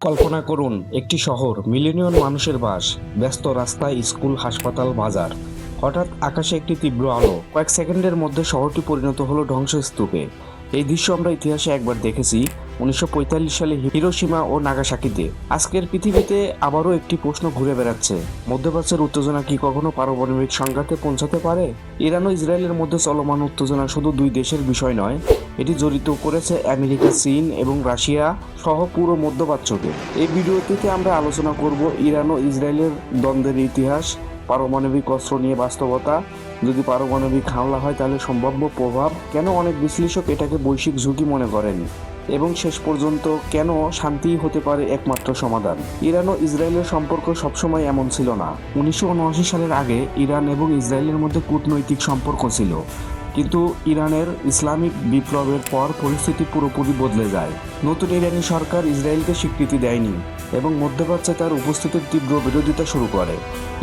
কল্পনা করুন একটি শহর, মিলিয়ন মানুষের বাস, ব্যস্ত রাস্তায়, স্কুল, হাসপাতাল, বাজার। হঠাৎ আকাশে একটি তীব্র আলো, কয়েক সেকেন্ডের মধ্যে শহরটি পরিণত হলো ধ্বংসস্তূপে। এই দৃশ্য আমরা ইতিহাসে একবার দেখেছি, 1945 সালে হিরোশিমা ও নাগাসাকিতে। আজকের পৃথিবীতে আবারও একটি প্রশ্ন ঘুরে বেড়াচ্ছে, মধ্যপ্রাচ্যের উত্তেজনা কি কখনো পারমাণবিক সংঘাতে পৌঁছাতে পারে? ইরান ও ইসরায়েলের মধ্যে চলমান উত্তেজনা শুধু দুই দেশের বিষয় নয়, এটি জড়িত করেছে আমেরিকা, চীন এবং রাশিয়া সহ পুরো মধ্যপ্রাচ্যকে। এই ভিডিওটিতে আমরা আলোচনা করব ইরান ও ইসরায়েলের দ্বন্দ্বের ইতিহাস, পারমাণবিক অস্ত্র নিয়ে বাস্তবতা, যদি পারমাণবিক হামলা হয় তাহলে সম্ভাব্য প্রভাব, কেন অনেক বিশ্লেষক এটাকে বৈশ্বিক ঝুঁকি মনে করেন, এবং শেষ পর্যন্ত কেন শান্তিই হতে পারে একমাত্র সমাধান। ইরান ও ইসরায়েলের সম্পর্ক সবসময় এমন ছিল না। 1979 সালের আগে ইরান এবং ইসরায়েলের মধ্যে কূটনৈতিক সম্পর্ক ছিল, কিন্তু ইরানের ইসলামিক বিপ্লবের পর পরিস্থিতি পুরোপুরি বদলে যায়। নতুন ইরানি সরকার ইসরায়েলকে স্বীকৃতি দেয়নি এবং মধ্যপ্রাচ্যে তার উপস্থিতির তীব্র বিরোধিতা শুরু করে।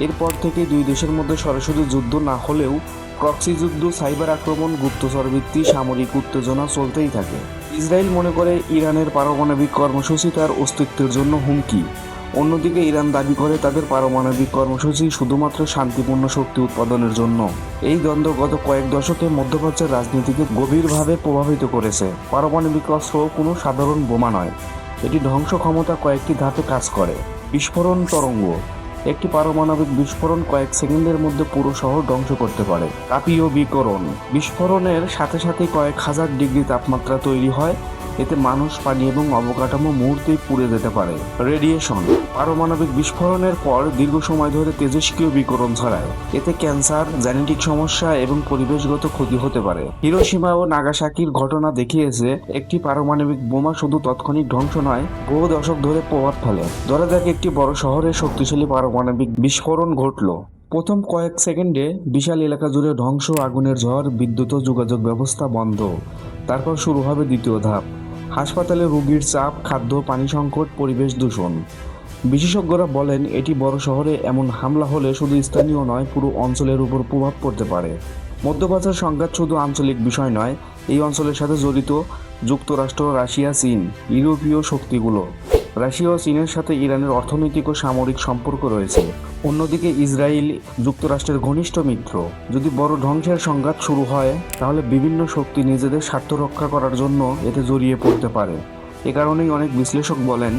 এরপর থেকে দুই দেশের মধ্যে সরাসরি যুদ্ধ না হলেও প্রক্সি যুদ্ধ, সাইবার আক্রমণ, গুপ্তচর ভিত্তি সামরিক উত্তেজনা চলতেই থাকে। ইসরায়েল মনে করে ইরানের পারমাণবিক কর্মসূচি তার অস্তিত্বের জন্য হুমকি। অন্যদিকে ইরান দাবি করে তাদের পারমাণবিক কর্মসূচি শুধুমাত্র শান্তিপূর্ণ শক্তি উৎপাদনের জন্য। এই দ্বন্দ্ব গত কয়েক দশকে মধ্যপ্রাচ্যের রাজনীতিকে গভীরভাবে প্রভাবিত করেছে। পারমাণবিক অস্ত্র কোনো সাধারণ বোমা নয়, এটি ধ্বংস ক্ষমতা কয়েকটি ধাপে কাজ করে। বিস্ফোরণ তরঙ্গ, একটি পারমাণবিক বিস্ফোরণ কয়েক সেকেন্ডের মধ্যে পুরো শহর ধ্বংস করতে পারে। তাপীয় বিকিরণ, বিস্ফোরণের সাথে সাথে কয়েক হাজার ডিগ্রি তাপমাত্রা তৈরি হয়, এতে মানুষ, পানি এবং অবকাঠামো মুহূর্তেই পুড়ে যেতে পারে। রেডিয়েশন, পারমাণবিক বিস্ফোরণের পর দীর্ঘ সময় ধরে তেজস্ক্রিয় বিকিরণ ছড়ায়, এতে ক্যান্সার, জেনেটিক সমস্যা এবং পরিবেশগত ক্ষতি হতে পারে। হিরোশিমা ও নাগাসাকির ঘটনা দেখিয়েছে একটি পারমাণবিক বোমা শুধু তাৎক্ষণিক ধ্বংস নয়, বহু দশক ধরে প্রভাব ফেলে। ধরা যাক একটি বড় শহরে শক্তিশালী পারমাণবিক বিস্ফোরণ ঘটল। প্রথম কয়েক সেকেন্ডে বিশাল এলাকা জুড়ে ধ্বংস, আগুনের ঝড়, বিদ্যুৎ ও যোগাযোগ ব্যবস্থা বন্ধ। তারপর শুরু হবে দ্বিতীয় ধাপ, হাসপাতালে রোগীর চাপ, খাদ্য, পানি সংকট, পরিবেশ দূষণ। বিশেষজ্ঞরা বলেন এটি বড় শহরে এমন হামলা হলে শুধু স্থানীয় নয়, পুরো অঞ্চলের উপর প্রভাব পড়তে পারে। মধ্যপ্রাচ্যের সংঘাত শুধু আঞ্চলিক বিষয় নয়, এই অঞ্চলের সাথে জড়িত যুক্তরাষ্ট্র, রাশিয়া, চীন, ইউরোপীয় শক্তিগুলো। রাশিয়া ও চীনের সাথে ইরানের অর্থনৈতিক ও সামরিক সম্পর্ক রয়েছে। অন্যদিকে ইসরায়েল যুক্তরাষ্ট্রের ঘনিষ্ঠ মিত্র। যদি বড় ধ্বংসের সংঘাত শুরু হয় তাহলে বিভিন্ন শক্তি নিজেদের স্বার্থ রক্ষা করার জন্য এতে জড়িয়ে পড়তে পারে। এ কারণেই অনেক বিশ্লেষক বলেন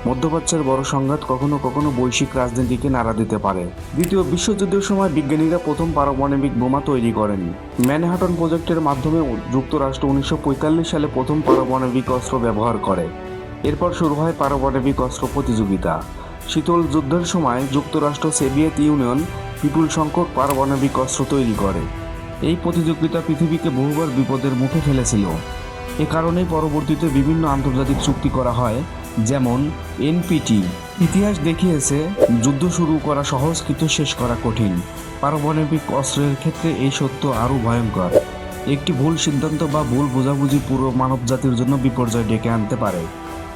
মধ্যপ্রাচ্যের বড় সংঘাত কখনো কখনো বৈশ্বিক রাজনীতিকে নাড়া দিতে পারে। দ্বিতীয় বিশ্বযুদ্ধের সময় বিজ্ঞানীরা প্রথম পারমাণবিক বোমা তৈরি করেন। ম্যানহাটন প্রজেক্টের মাধ্যমে যুক্তরাষ্ট্র 1945 সালে প্রথম পারমাণবিক অস্ত্র ব্যবহার করে। এরপর শুরু হয় পারমাণবিক অস্ত্র প্রতিযোগিতা। শীতল যুদ্ধের সময় যুক্তরাষ্ট্র, সোভিয়েত ইউনিয়ন বিপুল সংখ্যক পারমাণবিক অস্ত্র তৈরি করে। এই প্রতিযোগিতা পৃথিবীকে বহুবার বিপদের মুখে ফেলেছিল। এ কারণেই পরবর্তীতে বিভিন্ন আন্তর্জাতিক চুক্তি করা হয়, যেমন এনপিটি। ইতিহাস দেখিয়েছে যুদ্ধ শুরু করা সহজ কিন্তু শেষ করা কঠিন। পারমাণবিক অস্ত্রের ক্ষেত্রে এই সত্য আরও ভয়ঙ্কর। একটি ভুল সিদ্ধান্ত বা ভুল বোঝাবুঝি পুরো মানবজাতির জন্য বিপর্যয় ডেকে আনতে পারে।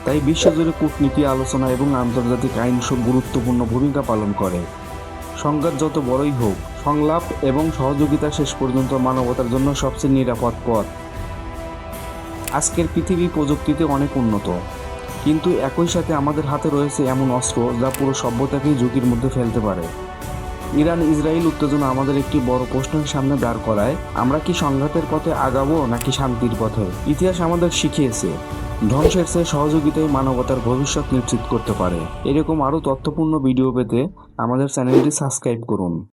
তাই বিশ্বজুড়ে কূটনীতি, আলোচনা এবং আন্তর্জাতিক আইন সব গুরুত্বপূর্ণ ভূমিকা পালন করে। সংঘাত যত বড়ই হোক, সংলাপ এবং সহযোগিতা শেষ পর্যন্ত মানবতার জন্য সবচেয়ে নিরাপদ পথ। আজকের পৃথিবী প্রযুক্তিতে অনেক উন্নত, কিন্তু একই সাথে আমাদের হাতে রয়েছে এমন অস্ত্র যা পুরো সভ্যতাকেই ঝুঁকির মধ্যে ফেলতে পারে। ইরান ইসরায়েল উত্তেজনা আমাদের একটি বড় প্রশ্নের সামনে দাঁড় করায়, আমরা কি সংঘাতের পথে আগাবো নাকি শান্তির পথে? ইতিহাস আমাদের শিখিয়েছে ধ্বংসের চেয়ে সহযোগিতায় মানবতার ভবিষ্যৎ নিশ্চিত করতে পারে। এরকম আরও তথ্যপূর্ণ ভিডিও পেতে আমাদের চ্যানেলটি সাবস্ক্রাইব করুন।